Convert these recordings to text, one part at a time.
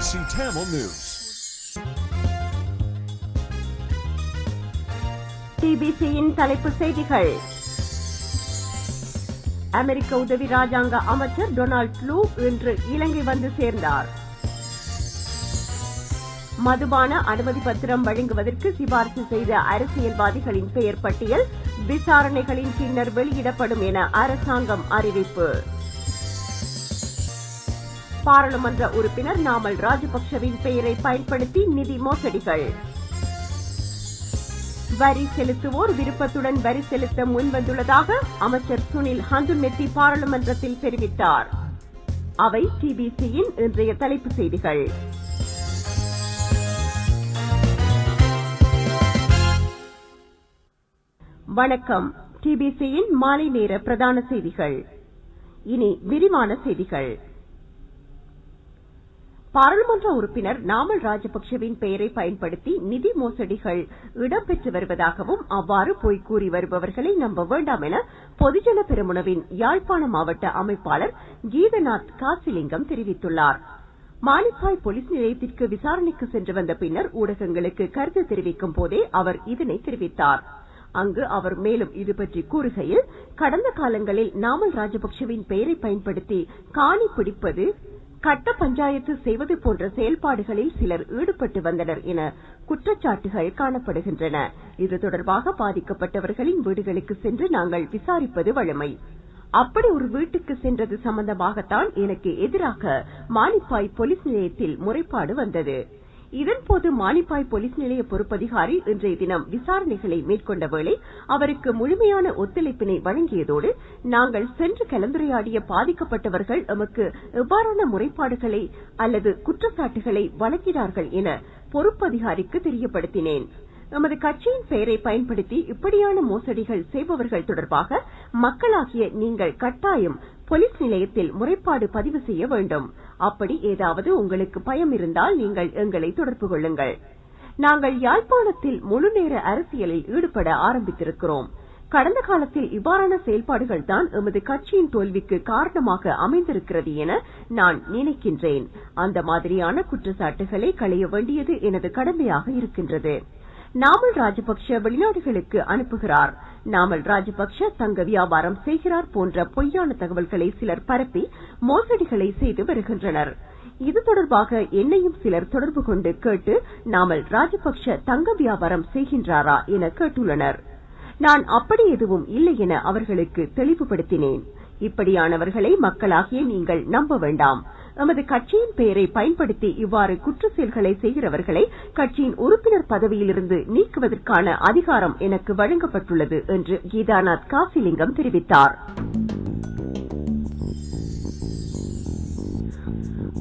BBC Tamil News. TBCயின் தலைப்பு செய்திகள். அமெரிக்க உதவி ராஜாங்க அமைச்சர் டொனால்ட் லூ இன்று இலங்கை வந்து சேர்ந்தார். மதுபான அனுமதி பத்திரம் வழங்குவதற்கு சிபாரிசு செய்த அரசியல்வாதிகளின் பெயர் பட்டியல் விசாரணைகளின் பின்னர் வெளியிடப்படும் என அரசாங்கம் அறிவிப்பு. பாராளுமன்ற உறுப்பினர் நாமல் ராஜபக்சவின் பெயரை பயன்படுத்தி நிதி மோசடிகள். வரி செலுத்துவோர் விருப்பத்துடன் வரி செலுத்த முன்வந்துள்ளதாக அமைச்சர் சுனில் ஹந்துன்னெத்தி பாராளுமன்றத்தில் தெரிவித்தார். அவை டிபிசியின் இன்றைய தலைப்பு செய்திகள். வணக்கம். டிபிசியின் மாலை நேர பிரதான செய்திகள். இனி விரிவான செய்திகள். பாராளுமன்ற உறுப்பினர் நாமல் ராஜபக்சவின் பெயரை பயன்படுத்தி நிதி மோசடிகள் இடம்பெற்று வருவதாகவும் அவ்வாறு பொய் கூறி வருபவர்களை நம்ப வேண்டாம் என பொதுஜன பெரமுனவின் யாழ்ப்பாண மாவட்ட அமைப்பாளர் கீதநாத் காசிலிங்கம் தெரிவித்துள்ளார். மானிப்பாய் போலீஸ் நிலையத்திற்கு விசாரணைக்கு சென்று வந்த பின்னர் ஊடகங்களுக்கு கருத்து தெரிவிக்கும் போதே அவர் இதனை தெரிவித்தார். அங்கு அவர் மேலும் இதுபற்றி கூறுகையில், கடந்த காலங்களில் நாமல் ராஜபக்சவின் பெயரை பயன்படுத்தி காணி பிடிப்பது, கட்ட பஞ்சாயத்து செய்வது போன்ற செயல்பாடுகளில் சிலர் ஈடுபட்டு வந்தனர் என குற்றச்சாட்டுகள் காணப்படுகின்றன. இது தொடர்பாக பாதிக்கப்பட்டவர்களின் வீடுகளுக்கு சென்று நாங்கள் விசாரிப்பது வழமை. அப்படி ஒரு வீட்டுக்கு சென்றது சம்பந்தமாகத்தான் எனக்கு எதிராக மானிப்பாய் போலீஸ் நிலையத்தில் முறைப்பாடு வந்தது. இதன்போது மானிப்பாய் போலீஸ் நிலைய பொறுப்பதிகாரி இன்றைய தினம் விசாரணைகளை மேற்கொண்ட வேளை அவருக்கு முழுமையான ஒத்துழைப்பினை வழங்கியதோடு, நாங்கள் சென்று கலந்துரையாடிய பாதிக்கப்பட்டவர்கள் எமக்கு எவ்வாறான முறைப்பாடுகளை அல்லது குற்றச்சாட்டுகளை வழங்கினார்கள் என பொறுப்பதிகாரிக்கு தெரியப்படுத்தினேன். எமது கட்சியின் பெயரை பயன்படுத்தி இப்படியான மோசடிகள் செய்பவர்கள் தொடர்பாக மக்களாகிய நீங்கள் கட்டாயம் போலீஸ் நிலையத்தில் முறைப்பாடு பதிவு செய்ய வேண்டும். அப்படி ஏதாவது உங்களுக்கு பயம் இருந்தால் நீங்கள் எங்களை தொடர்பு கொள்ளுங்கள். நாங்கள் யாழ்ப்பாணத்தில் முழுநேர அரசியலில் ஈடுபட ஆரம்பித்திருக்கிறோம். கடந்த காலத்தில் இவ்வாறான செயல்பாடுகள் தான் எமது கட்சியின் தோல்விக்கு காரணமாக அமைந்திருக்கிறது என நான் நினைக்கின்றேன். அந்த மாதிரியான குற்றச்சாட்டுகளை களைய வேண்டியது எனது கடமையாக இருக்கின்றது. நாமல் ராஜபக்ஷ வெளிநாடுகளுக்கு அனுப்புகிறார், நாமல் ராஜபக்ஷ தங்க வியாபாரம் செய்கிறார் போன்ற பொய்யான தகவல்களை சிலர் பரப்பி மோசடிகளை செய்து வருகின்றனர். இது தொடர்பாக என்னையும் சிலர் தொடர்பு கொண்டு கேட்டு நாமல் ராஜபக்ஷ தங்க வியாபாரம் செய்கின்றாரா என கேட்டுள்ளனர். நான் அப்படி எதுவும் இல்லை என அவர்களுக்கு தெளிவுபடுத்தினேன். இப்படியானவர்களை மக்களாகிய நீங்கள் நம்ப வேண்டாம். எமது கட்சியின் பெயரை பயன்படுத்தி இவ்வாறு குற்ற செயல்களை செய்கிறவர்களை கட்சியின் உறுப்பினர் பதவியிலிருந்து நீக்குவதற்கான அதிகாரம் எனக்கு வழங்கப்பட்டுள்ளது என்று கீதாநாத் காசிலிங்கம் தெரிவித்தார்.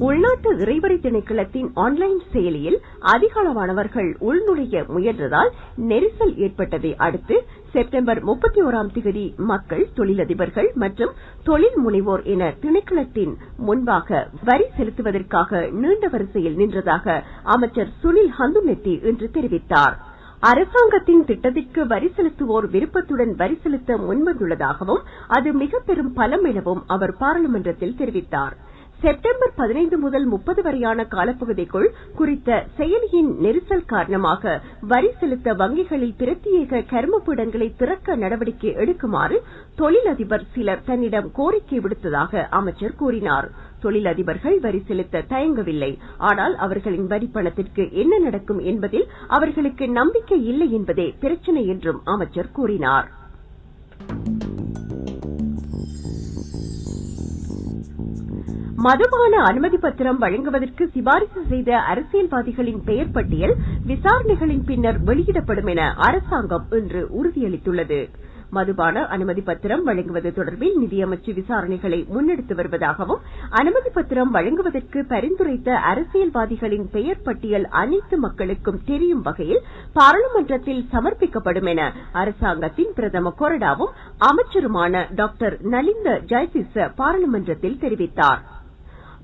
உள்நாட்டு இறைவரி திணைக்களத்தின் ஆன்லைன் செயலியில் அதிக அளவானவர்கள் உள்நுழைய முயன்றதால் நெரிசல் ஏற்பட்டதை அடுத்து செப்டம்பர் 31ஆம் தேதி மக்கள், தொழிலதிபர்கள் மற்றும் தொழில் முனைவோர் என திணைக்களத்தின் முன்பாக வரி செலுத்துவதற்காக நீண்ட வரிசையில் நின்றதாக அமைச்சர் சுனில் ஹந்துன்னெத்தி இன்று தெரிவித்தார். அரசாங்கத்தின் திட்டத்திற்கு வரி செலுத்துவோர் விருப்பத்துடன் வரி செலுத்த முன்வந்துள்ளதாகவும் அது மிக பெரும் பலம் எனவும் அவர் பாராளுமன்றத்தில் தெரிவித்தார். செப்டம்பர் 15 முதல் 30 வரையான காலப்பகுதிக்குள் குறித்த செயலியின் நெரிசல் காரணமாக வரி செலுத்த வங்கிகளில் பிரத்யேக கர்மபீடங்களை திறக்க நடவடிக்கை எடுக்குமாறு தொழிலதிபர் சிலர் தன்னிடம் கோரிக்கை விடுத்ததாக அமைச்சர் கூறினார். தொழிலதிபர்கள் வரி செலுத்த தயங்கவில்லை. ஆனால் அவர்களின் வரி பணத்திற்கு என்ன நடக்கும் என்பதில் அவர்களுக்கு நம்பிக்கை இல்லை என்பதே பிரச்சினை என்றும் அமைச்சர் கூறினார். மதுபான அனுமதி பத்திரம் வழங்குவதற்கு சிபாரிசு செய்த அரசியல்வாதிகளின் பெயர் பட்டியல் விசாரணைகளின் பின்னர் வெளியிடப்படும் என அரசாங்கம் இன்று உறுதியளித்துள்ளது. மதுபான அனுமதி பத்திரம் வழங்குவது தொடர்பில் நிதியமைச்சு விசாரணைகளை முன்னெடுத்து வருவதாகவும், அனுமதி பத்திரம் வழங்குவதற்கு பரிந்துரைத்த அரசியல்வாதிகளின் பெயர் பட்டியல் அனைத்து மக்களுக்கும் தெரியும் வகையில் பாராளுமன்றத்தில் சமர்ப்பிக்கப்படும் என அரசாங்கத்தின் பிரதம கொறடாவும் அமைச்சருமான டாக்டர் நலிந்த ஜெயதிச பாராளுமன்றத்தில் தெரிவித்தார்.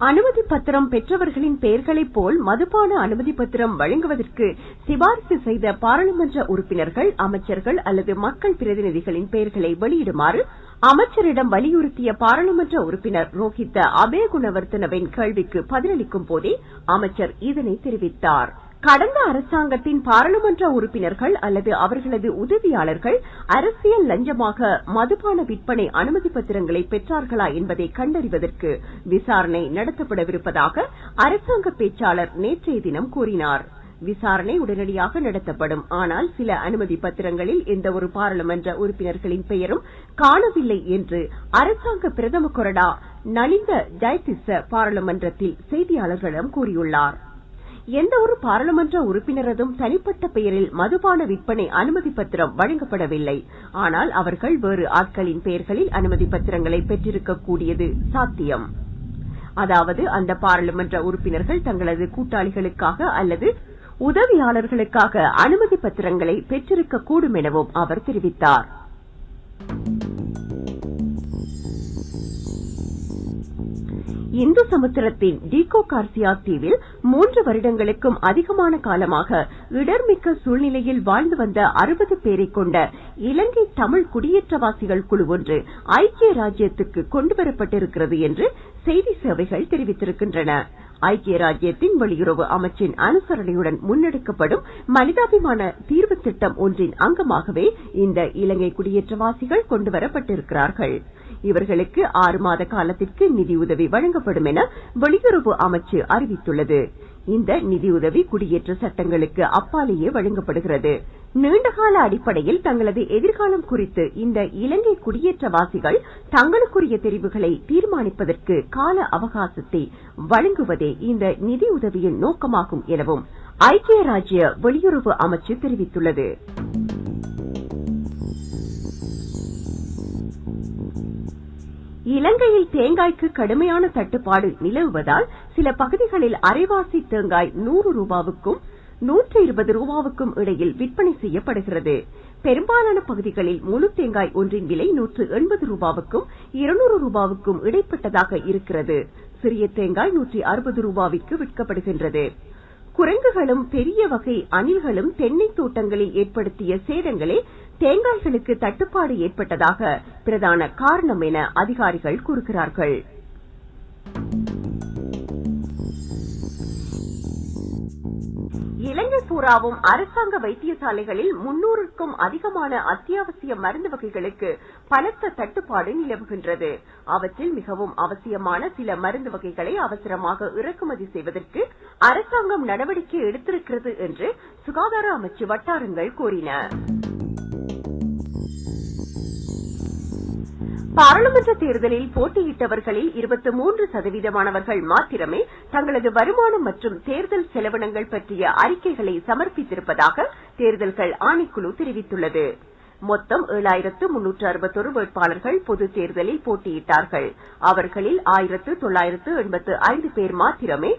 அனுமதி பத்திரம் பெற்றவர்களின் பெயர்களைப் போல் மதுபான அனுமதி பத்திரம் வழங்குவதற்கு சிபாரிசு செய்த பாராளுமன்ற உறுப்பினர்கள், அமைச்சர்கள் அல்லது மக்கள் பிரதிநிதிகளின் பெயர்களை வெளியிடுமாறு அமைச்சரிடம் வலியுறுத்திய பாராளுமன்ற உறுப்பினர் ரோஹித்த அபேகுணவர்த்தனவின் கேள்விக்கு பதிலளிக்கும் போதே அமைச்சர் இதனை தெரிவித்தார். கடந்த அரசாங்கத்தின் பாராளுமன்ற உறுப்பினர்கள் அல்லது அவர்களது உதவியாளர்கள் அரசியல் லஞ்சமாக மதுபான விற்பனை அனுமதி பத்திரங்களை பெற்றார்களா என்பதை கண்டறிவதற்கு விசாரணை நடத்தப்படவிருப்பதாக அரசாங்க பேச்சாளர் நேற்றைய தினம் கூறினார். விசாரணை உடனடியாக நடத்தப்படும். ஆனால் சில அனுமதி பத்திரங்களில் எந்த ஒரு பாராளுமன்ற உறுப்பினர்களின் பெயரும் காணவில்லை என்று அரசாங்க பிரதம கொறடா நலிந்த ஜெயதிஸ்ஸ பாராளுமன்றத்தில் செய்தியாளர்களிடம் கூறியுள்ளார். எந்த ஒரு பாராளுமன்ற உறுப்பினரதும் தனிப்பட்ட பெயரில் மதுபான விற்பனை அனுமதி பத்திரம் வழங்கப்படவில்லை. ஆனால் அவர்கள் வேறு ஆட்களின் பெயர்களில் அனுமதி பத்திரங்களை பெற்றிருக்கக்கூடியது சாத்தியம். அதாவது அந்த பாராளுமன்ற உறுப்பினர்கள் தங்களது கூட்டாளிகளுக்காக அல்லது உதவியாளர்களுக்காக அனுமதி பத்திரங்களை பெற்றிருக்கக்கூடும் எனவும் அவர் தெரிவித்தார். இந்து சமுத்திரத்தின் டீகோ கார்சியா தீவில் 3 வருடங்களுக்கும் அதிகமான காலமாக இடர்மிக்க சூழ்நிலையில் வாழ்ந்து வந்த 60 பேரை கொண்ட இலங்கை தமிழ் குடியேற்றவாசிகள் குழு ஒன்று ஐக்கிய ராஜ்யத்துக்கு கொண்டுவரப்பட்டிருக்கிறது என்று செய்தி சேவைகள் தெரிவித்திருக்கின்றன. ஐக்கிய ராஜ்யத்தின் வெளியுறவு அமைச்சின் அனுசரணையுடன் முன்னெடுக்கப்படும் மனிதாபிமான தீர்வு திட்டம் ஒன்றின் அங்கமாகவே இந்த இலங்கை குடியேற்றவாசிகள் கொண்டுவரப்பட்டிருக்கிறார்கள். இவர்களுக்கு 6 மாத காலத்திற்கு நிதியுதவி வழங்கப்படும் என வெளியுறவு அமைச்சு அறிவித்துள்ளது. இந்த நிதியுதவி குடியேற்ற சட்டங்களுக்கு அப்பாலேயே வழங்கப்படுகிறது. நீண்டகால அடிப்படையில் தங்களது எதிர்காலம் குறித்து இந்த இலங்கை குடியேற்றவாசிகள் தங்களுக்குரிய தெரிவுகளை தீர்மானிப்பதற்கு கால அவகாசத்தை வழங்குவதே இந்த நிதியுதவியின் நோக்கமாகும் எனவும் ஐக்கிய ராஜ்ய வெளியுறவு அமைச்சு தெரிவித்துள்ளது. இலங்கையில் தேங்காய்க்கு கடுமையான தட்டுப்பாடு நிலவுவதால் சில பகுதிகளில் அரைவாசி தேங்காய் 100 ரூபாவுக்கும் 120 ரூபாவுக்கும் இடையில் விற்பனை செய்யப்படுகிறது. பெரும்பாலான பகுதிகளில் முழு தேங்காய் ஒன்றின் விலை 180 ரூபாவுக்கும் 200 ரூபாவுக்கும் இடைப்பட்டதாக இருக்கிறது. சிறிய தேங்காய் 160 ரூபாவிற்கு விற்கப்படுகின்றது. குரங்குகளும் பெரிய வகை அணில்களும் தென்னை தோட்டங்களில் ஏற்படுத்திய சேதங்களே தேங்காய்களுக்கு தட்டுப்பாடு ஏற்பட்டதாக பிரதான காரணம் என அதிகாரிகள் கூறுகிறார்கள். இலங்கை பூராவும் அரசாங்க வைத்தியசாலைகளில் 300க்கும் அதிகமான அத்தியாவசிய மருந்து வகைகளுக்கு பலத்த தட்டுப்பாடு நிலவுகின்றது. அவற்றில் மிகவும் அவசியமான சில மருந்து வகைகளை அவசரமாக இறக்குமதி செய்வதற்கு அரசாங்கம் நடவடிக்கை எடுத்திருக்கிறது என்று சுகாதார அமைச்சு வட்டாரங்கள் கூறின. பாராளுமன்ற தேர்தலில் போட்டியிட்டவர்களில் 23% மாத்திரமே தங்களது வருமானம் மற்றும் தேர்தல் செலவினங்கள் பற்றிய அறிக்கைகளை சமர்ப்பித்திருப்பதாக தேர்தல்கள் ஆணைக்குழு தெரிவித்துள்ளது. மொத்தம் 7361 வேட்பாளர்கள் பொது தேர்தலில் போட்டியிட்டார்கள். அவர்களில் 1985 பேர் மாத்திரமே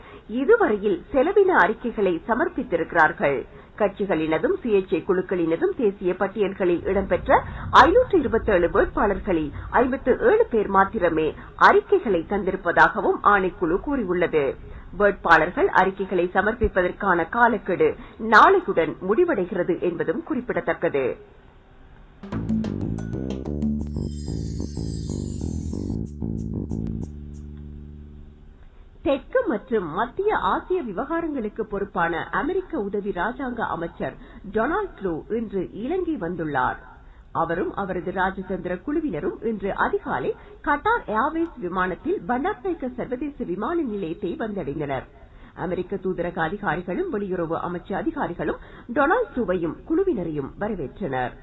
இதுவரையில் செலவின அறிக்கைகளை சமர்ப்பித்திருக்கிறார்கள். கட்சிகளினதும் சுயேட்சை குழுக்களினதும் தேசிய பட்டியல்களில் இடம்பெற்ற 527 வேட்பாளர்களில் 57 பேர் மாத்திரமே அறிக்கைகளை தந்திருப்பதாகவும் ஆணைக்குழு கூறியுள்ளது. வேட்பாளர்கள் அறிக்கைகளை சமர்ப்பிப்பதற்கான காலக்கெடு நாளையுடன் முடிவடைகிறது என்பதும் குறிப்பிடத்தக்கது. தெற்கு மற்றும் மத்திய ஆசிய விவகாரங்களுக்கு பொறுப்பான அமெரிக்க உதவி ராஜாங்க அமைச்சர் டொனால்ட் ட்ரூ இன்று இலங்கை வந்துள்ளார். அவரும் அவரது ராஜதந்திர குழுவினரும் இன்று அதிகாலை கட்டார் ஏர்வேஸ் விமானத்தில் பண்டார்நாயக்க சர்வதேச விமான நிலையத்தை வந்தடைந்தனர். அமெரிக்க தூதரக அதிகாரிகளும் வெளியுறவு அமைச்சு அதிகாரிகளும் டொனால்ட் ட்ரூவையும் குழுவினரையும் வரவேற்றனர்.